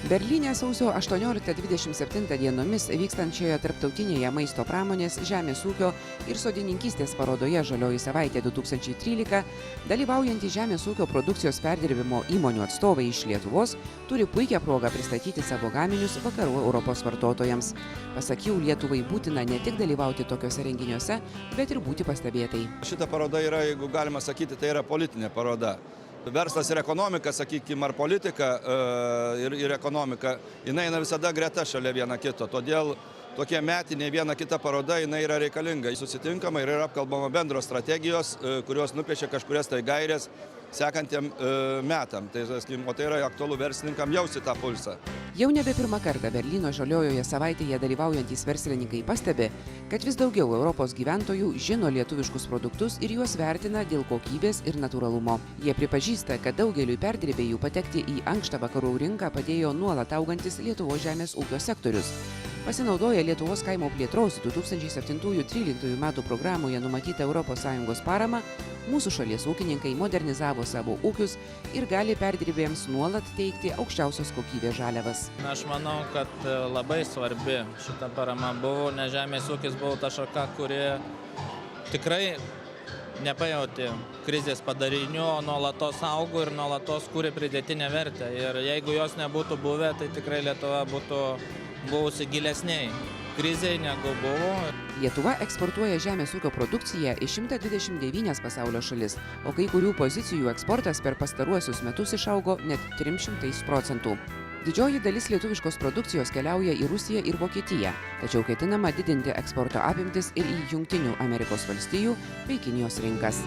Berlyne sausio 18-27 dienomis vykstančioje tarptautinėje maisto pramonės, žemės ūkio ir sodininkystės parodoje Žalioji savaitė 2013 dalyvaujantys žemės ūkio produkcijos perdirbimo įmonių atstovai iš Lietuvos turi puikią progą pristatyti savo gaminius vakarų Europos vartotojams. Pasak jų, Lietuvai būtina ne tik dalyvauti tokiuose renginiuose, bet ir būti pastebėtai. Šita paroda yra, jeigu galima sakyti, tai yra politinė paroda. Verslas ir ekonomika, sakykime, ar politika ir ekonomika, jinai visada greta šalia viena kito. Todėl tokie metiniai viena kita paroda, jinai yra reikalinga. Susitinkama ir yra apkalbama bendros strategijos, kurios nupiešia kažkurias tai gairės sekantiem metam. O tai yra aktualu verslininkam jausti tą pulsą. Jau nebe pirmą kartą Berlyno Žaliojoje savaitėje dalyvaujantys verslininkai pastebi, kad vis daugiau Europos gyventojų žino lietuviškus produktus ir juos vertina dėl kokybės ir natūralumo. Jie pripažįsta, kad daugeliui perdirbėjų patekti į ankštą vakarų rinką padėjo nuolat augantis Lietuvos žemės ūkio sektorius. Pasinaudoję Lietuvos kaimo plėtros 2007-2013 metų programoje numatytą ES paramą, mūsų šalies ūkininkai modernizavo savo ūkius ir gali perdirbėjams nuolat teikti aukščiausios kokybės žaliavas. Aš manau, kad labai svarbi šita parama buvo, nes žemės ūkis buvo ta šaka, kuri tikrai nepajauti krizės padarinių, nuolatos augo ir nuolatos kūrė pridėtinę vertę. Ir jeigu jos nebūtų buvę, tai tikrai Lietuva būtų buvusi gilesniai krizei negu buvo. Lietuva eksportuoja žemės ūkio produkciją į 129 pasaulio šalis, o kai kurių pozicijų eksportas per pastaruosius metus išaugo net 300%. Didžioji dalis lietuviškos produkcijos keliauja į Rusiją ir Vokietiją, tačiau ketinama didinti eksporto apimtis ir į Jungtinių Amerikos valstijų bei Kinijos rinkas.